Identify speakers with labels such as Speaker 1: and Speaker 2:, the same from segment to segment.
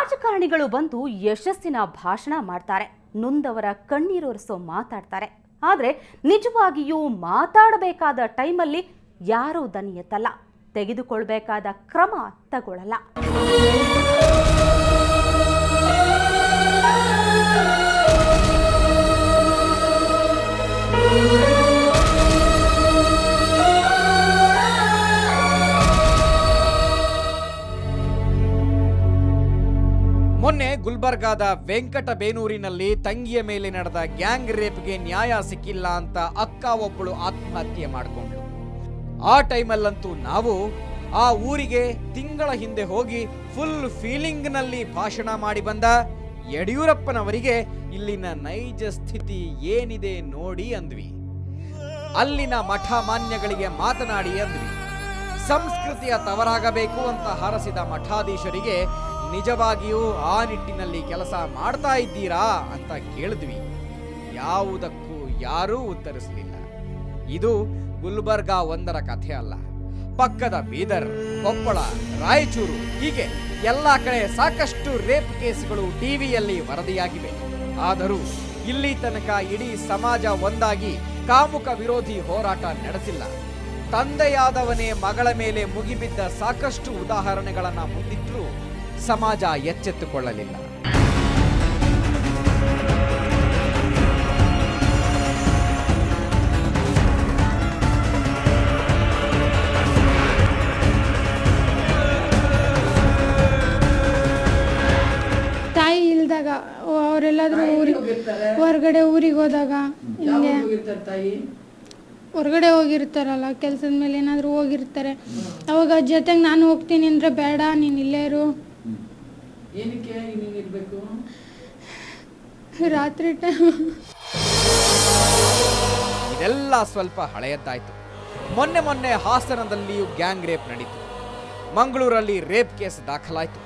Speaker 1: ರಾಜಕಾರಣಿಗಳು ಬಂದು ಯಶಸ್ಸಿನ ಭಾಷಣ ಮಾಡ್ತಾರೆ, ನೊಂದವರ ಕಣ್ಣೀರೊರೆಸೋ ಮಾತಾಡ್ತಾರೆ. ಆದರೆ ನಿಜವಾಗಿಯೂ ಮಾತಾಡಬೇಕಾದ ಟೈಮಲ್ಲಿ ಯಾರೂ ದನಿ ಎತ್ತಲ್ಲ, ತೆಗೆದುಕೊಳ್ಳಬೇಕಾದ ಕ್ರಮ ತಗೊಳ್ಳಲ್ಲ.
Speaker 2: ಮೊನ್ನೆ ಗುಲ್ಬರ್ಗಾದ ವೆಂಕಟಬೇನೂರಿನಲ್ಲಿ ತಂಗಿಯ ಮೇಲೆ ನಡೆದ ಗ್ಯಾಂಗ್ ರೇಪ್ಗೆ ನ್ಯಾಯ ಸಿಕ್ಕಿಲ್ಲ ಅಂತ ಅಕ್ಕ ಒಬ್ಬಳು ಆತ್ಮಹತ್ಯೆ ಮಾಡಿಕೊಂಡ್ಳು. ಆ ಟೈಮಲ್ಲಂತೂ ನಾವು ಆ ಊರಿಗೆ ತಿಂಗಳ ಹಿಂದೆ ಹೋಗಿ ಫುಲ್ ಫೀಲಿಂಗ್ ನಲ್ಲಿ ಭಾಷಣ ಮಾಡಿ ಬಂದ ಯಡಿಯೂರಪ್ಪನವರಿಗೆ ಇಲ್ಲಿನ ನೈಜ ಸ್ಥಿತಿ ಏನಿದೆ ನೋಡಿ ಅಂದ್ವಿ. ಅಲ್ಲಿನ ಮಠ ಮಾನ್ಯಗಳಿಗೆ ಮಾತನಾಡಿ ಅಂದ್ವಿ. ಸಂಸ್ಕೃತಿಯ ತವರಾಗಬೇಕು ಅಂತ ಹರಸಿದ ಮಠಾಧೀಶರಿಗೆ ನಿಜವಾಗಿಯೂ ಆ ನಿಟ್ಟಿನಲ್ಲಿ ಕೆಲಸ ಮಾಡ್ತಾ ಇದ್ದೀರಾ ಅಂತ ಕೇಳಿದ್ವಿ. ಯಾವುದಕ್ಕೂ ಯಾರೂ ಉತ್ತರಿಸಲಿಲ್ಲ. ಇದು ಗುಲ್ಬರ್ಗಾ ಒಂದರ ಕಥೆ ಅಲ್ಲ. ಪಕ್ಕದ ಬೀದರ್, ಕೊಪ್ಪಳ, ರಾಯಚೂರು ಹೀಗೆ ಎಲ್ಲಾ ಕಡೆ ಸಾಕಷ್ಟು ರೇಪ್ ಕೇಸ್ಗಳು ಟಿವಿಯಲ್ಲಿ ವರದಿಯಾಗಿವೆ. ಆದರೂ ಇಲ್ಲಿ ತನಕ ಇಡೀ ಸಮಾಜ ಒಂದಾಗಿ ಕಾಮುಕ ವಿರೋಧಿ ಹೋರಾಟ ನಡೆಸಿಲ್ಲ. ತಂದೆಯಾದವನೇ ಮಗಳ ಮೇಲೆ ಮುಗಿಬಿದ್ದ ಸಾಕಷ್ಟು ಉದಾಹರಣೆಗಳನ್ನ ಮುಂದಿಟ್ಟರೂ ಸಮಾಜ ಎಚ್ಚೆತ್ತುಕೊಳ್ಳಲಿಲ್ಲ.
Speaker 3: ತಾಯಿ ಇಲ್ದಾಗ ಅವರೆಲ್ಲಾದ್ರೂ ಹೊರಗಡೆ ಊರಿಗೆ ಹೋದಾಗ ಹಿಂಗೆ ಹೊರಗಡೆ ಹೋಗಿರ್ತಾರಲ್ಲ, ಕೆಲಸದ ಮೇಲೆ ಏನಾದರೂ ಹೋಗಿರ್ತಾರೆ. ಅವಾಗ ಜೊತೆಗೆ ನಾನು ಹೋಗ್ತೀನಿ ಅಂದರೆ ಬೇಡ, ನೀನು ಇಲ್ಲೇ ಇರು. ರಾತ್ರಿ ಟೈಮ್
Speaker 2: ಇದೆಲ್ಲ ಸ್ವಲ್ಪ ಹಳೆಯದ್ದಾಯ್ತು. ಮೊನ್ನೆ ಹಾಸನದಲ್ಲಿಯೂ ಗ್ಯಾಂಗ್ ರೇಪ್ ನಡೀತು. ಮಂಗಳೂರಲ್ಲಿ ರೇಪ್ ಕೇಸ್ ದಾಖಲಾಯಿತು.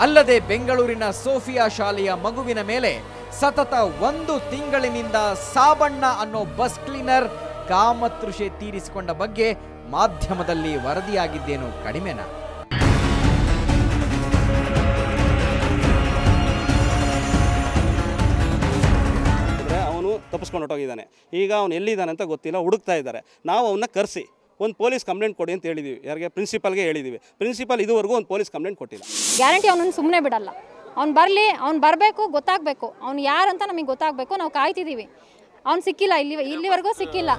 Speaker 2: ಅಲ್ಲದೆ ಬೆಂಗಳೂರಿನ ಸೋಫಿಯಾ ಶಾಲೆಯ ಮಗುವಿನ ಮೇಲೆ ಸತತ 1 ತಿಂಗಳಿನಿಂದ ಸಾಬಣ್ಣ ಅನ್ನೋ ಬಸ್ ಕ್ಲೀನರ್ ಕಾಮತೃಷೆ ತೀರಿಸಿಕೊಂಡ ಬಗ್ಗೆ ಮಾಧ್ಯಮದಲ್ಲಿ ವರದಿಯಾಗಿದ್ದೇನು ಕಡಿಮೆನಾ?
Speaker 4: ಅವನು ತಪ್ಪಿಸ್ಕೊಂಡು ಹೊರಟೋಗಿದ್ದಾನೆ. ಈಗ ಅವನು ಎಲ್ಲಿದ್ದಾನೆ ಅಂತ ಗೊತ್ತಿಲ್ಲ, ಹುಡುಕ್ತಾ ಇದ್ದಾರೆ. ನಾವು ಅವನ್ನ ಕರೆಸಿ ಒಂದು ಪೊಲೀಸ್ ಕಂಪ್ಲೇಂಟ್ ಕೊಡಿ ಅಂತ ಹೇಳಿದ್ದೀವಿ. ಯಾರಿಗೆ? ಪ್ರಿನ್ಸಿಪಾಲ್ಗೆ ಹೇಳಿದ್ದೀವಿ. ಪ್ರಿನ್ಸಿಪಾಲ್ ಇದುವರೆಗೂ ಒಂದು ಪೊಲೀಸ್ ಕಂಪ್ಲೇಂಟ್ ಕೊಟ್ಟಿಲ್ಲ.
Speaker 5: ಗ್ಯಾರಂಟಿ ಅವನನ್ನು ಸುಮ್ಮನೆ ಬಿಡಲ್ಲ. ಅವ್ನು ಬರಲಿ, ಅವ್ನು ಬರಬೇಕು, ಗೊತ್ತಾಗಬೇಕು, ಅವ್ನು ಯಾರಂತ ನಮಗೆ ಗೊತ್ತಾಗಬೇಕು. ನಾವು ಕಾಯ್ತಿದ್ದೀವಿ. ಅವ್ನು ಸಿಕ್ಕಿಲ್ಲ, ಇಲ್ಲಿವರೆಗೂ ಸಿಕ್ಕಿಲ್ಲ.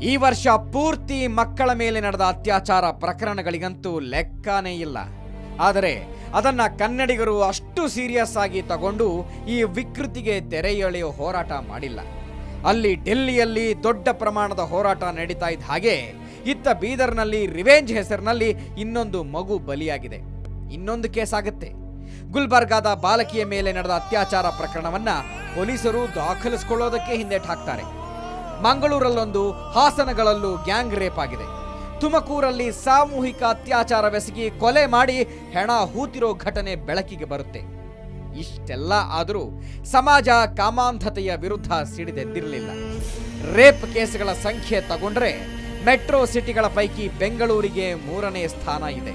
Speaker 2: ಈ ವರ್ಷ ಪೂರ್ತಿ ಮಕ್ಕಳ ಮೇಲೆ ನಡೆದ ಅತ್ಯಾಚಾರ ಪ್ರಕರಣಗಳಿಗಂತೂ ಲೆಕ್ಕನೇ ಇಲ್ಲ. ಆದರೆ ಅದನ್ನ ಕನ್ನಡಿಗರು ಅಷ್ಟು ಸೀರಿಯಸ್ ಆಗಿ ತಗೊಂಡು ಈ ವಿಕೃತಿಗೆ ತೆರೆ ಎಳೆಯೋ ಹೋರಾಟ ಮಾಡಿಲ್ಲ. ಅಲ್ಲಿ ಡೆಲ್ಲಿಯಲ್ಲಿ ದೊಡ್ಡ ಪ್ರಮಾಣದ ಹೋರಾಟ ನಡೀತಾ ಇದ್ದ ಹಾಗೆ ಇತ್ತ ಬೀದರ್ನಲ್ಲಿ ರಿವೆಂಜ್ ಹೆಸರಿನಲ್ಲಿ ಇನ್ನೊಂದು ಮಗು ಬಲಿಯಾಗಿದೆ. ಇನ್ನೊಂದು ಕೇಸ್ ಆಗುತ್ತೆ. ಗುಲ್ಬರ್ಗಾದ ಬಾಲಕಿಯ ಮೇಲೆ ನಡೆದ ಅತ್ಯಾಚಾರ ಪ್ರಕರಣವನ್ನ ಪೊಲೀಸರು ದಾಖಲಿಸಿಕೊಳ್ಳೋದಕ್ಕೆ ಹಿಂದೇಟು ಹಾಕ್ತಾರೆ. ಮಂಗಳೂರಲ್ಲೊಂದು, ಹಾಸನಗಳಲ್ಲೂ ಗ್ಯಾಂಗ್ ರೇಪ್ ಆಗಿದೆ. ತುಮಕೂರಲ್ಲಿ ಸಾಮೂಹಿಕ ಅತ್ಯಾಚಾರವೆಸಗಿ ಕೊಲೆ ಮಾಡಿ ಹೆಣ ಹೂತಿರೋ ಘಟನೆ ಬೆಳಕಿಗೆ ಬರುತ್ತೆ. ಇಷ್ಟೆಲ್ಲ ಆದರೂ ಸಮಾಜ ಕಾಮಾಂಧತೆಯ ವಿರುದ್ಧ ಸಿಡಿದೆದ್ದಿರಲಿಲ್ಲ. ರೇಪ್ ಕೇಸ್ಗಳ ಸಂಖ್ಯೆ ತಗೊಂಡ್ರೆ ಮೆಟ್ರೋ ಸಿಟಿಗಳ ಪೈಕಿ ಬೆಂಗಳೂರಿಗೆ 3ನೇ ಸ್ಥಾನ ಇದೆ.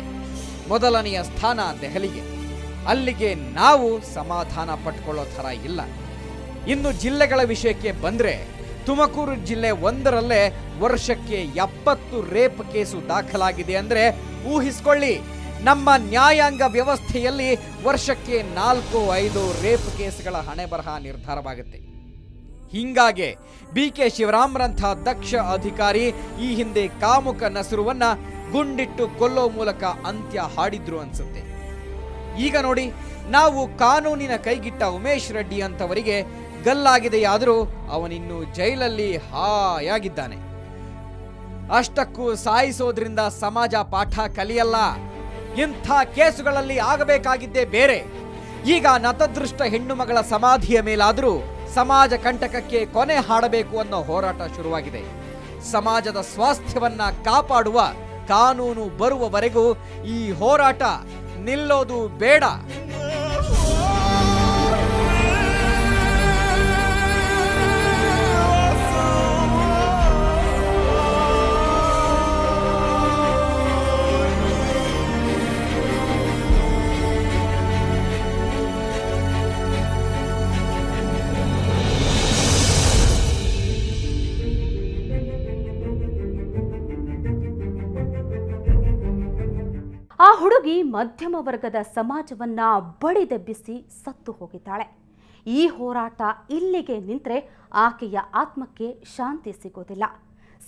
Speaker 2: ಮೊದಲನೆಯ ಸ್ಥಾನ ದೆಹಲಿಗೆ. ಅಲ್ಲಿಗೆ ನಾವು ಸಮಾಧಾನ ಪಟ್ಕೊಳ್ಳೋ ಥರ ಇಲ್ಲ. ಇನ್ನು ಜಿಲ್ಲೆಗಳ ವಿಷಯಕ್ಕೆ ಬಂದ್ರೆ ತುಮಕೂರು ಜಿಲ್ಲೆ 1ರಲ್ಲೇ ವರ್ಷಕ್ಕೆ 70 ರೇಪ್ ಕೇಸು ದಾಖಲಾಗಿದೆ. ಅಂದ್ರೆ ಊಹಿಸ್ಕೊಳ್ಳಿ, ನಮ್ಮ ನ್ಯಾಯಾಂಗ ವ್ಯವಸ್ಥೆಯಲ್ಲಿ ವರ್ಷಕ್ಕೆ 4-5 ರೇಪ್ ಕೇಸ್ಗಳ ಹಣೆ ಬರಹ ನಿರ್ಧಾರವಾಗುತ್ತೆ. ಹಿಂಗಾಗೆ BK ಶಿವರಾಮ್ರಂಥ ದಕ್ಷ ಅಧಿಕಾರಿ ಈ ಹಿಂದೆ ಕಾಮುಕ ನಸುರುವನ್ನ ಗುಂಡಿಟ್ಟು ಕೊಲ್ಲೋ ಮೂಲಕ ಅಂತ್ಯ ಹಾಡಿದ್ರು ಅನ್ಸುತ್ತೆ. ಈಗ ನೋಡಿ, ನಾವು ಕಾನೂನಿನ ಕೈಗಿಟ್ಟ ಉಮೇಶ್ ರೆಡ್ಡಿ ಅಂತವರಿಗೆ ಗಲ್ಲಾಗಿದೆಯಾದರೂ ಅವನಿನ್ನೂ ಜೈಲಲ್ಲಿ ಹಾಯಾಗಿದ್ದಾನೆ. ಅಷ್ಟಕ್ಕೂ ಸಾಯಿಸೋದ್ರಿಂದ ಸಮಾಜ ಪಾಠ ಕಲಿಯಲ್ಲ. ಇಂಥ ಕೇಸುಗಳಲ್ಲಿ ಆಗಬೇಕಾಗಿದ್ದೇ ಬೇರೆ. ಈಗ ನತದೃಷ್ಟ ಹೆಣ್ಣು ಮಗಳ ಸಮಾಧಿಯ ಮೇಲಾದರೂ ಸಮಾಜ ಕಂಟಕಕ್ಕೆ ಕೊನೆ ಹಾಡಬೇಕು ಅನ್ನೋ ಹೋರಾಟ ಶುರುವಾಗಿದೆ. ಸಮಾಜದ ಸ್ವಾಸ್ಥ್ಯವನ್ನ ಕಾಪಾಡುವ ಕಾನೂನು ಬರುವವರೆಗೂ ಈ ಹೋರಾಟ ನಿಲ್ಲೋದು ಬೇಡ.
Speaker 1: ಹೋಗಿ ಮಧ್ಯಮ ವರ್ಗದ ಸಮಾಜವನ್ನ ಬಡಿದೆಬ್ಬಿಸಿ ಸತ್ತು ಹೋಗಿದ್ದಾಳೆ. ಈ ಹೋರಾಟ ಇಲ್ಲಿಗೆ ನಿಂತರೆ ಆಕೆಯ ಆತ್ಮಕ್ಕೆ ಶಾಂತಿ ಸಿಗೋದಿಲ್ಲ.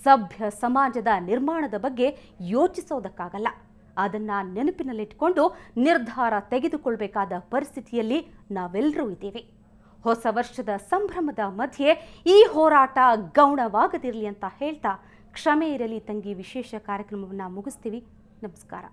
Speaker 1: ಸಭ್ಯ ಸಮಾಜದ ನಿರ್ಮಾಣದ ಬಗ್ಗೆ ಯೋಚಿಸೋದಕ್ಕಾಗಲ್ಲ. ಅದನ್ನ ನೆನಪಿನಲ್ಲಿಟ್ಟುಕೊಂಡು ನಿರ್ಧಾರ ತೆಗೆದುಕೊಳ್ಬೇಕಾದ ಪರಿಸ್ಥಿತಿಯಲ್ಲಿ ನಾವೆಲ್ಲರೂ ಇದ್ದೀವಿ. ಹೊಸ ವರ್ಷದ ಸಂಭ್ರಮದ ಮಧ್ಯೆ ಈ ಹೋರಾಟ ಗೌಣವಾಗದಿರಲಿ ಅಂತ ಹೇಳ್ತಾ ಕ್ಷಮೆ ಇರಲಿ ತಂಗಿ ವಿಶೇಷ ಕಾರ್ಯಕ್ರಮವನ್ನು ಮುಗಿಸ್ತೀವಿ. ನಮಸ್ಕಾರ.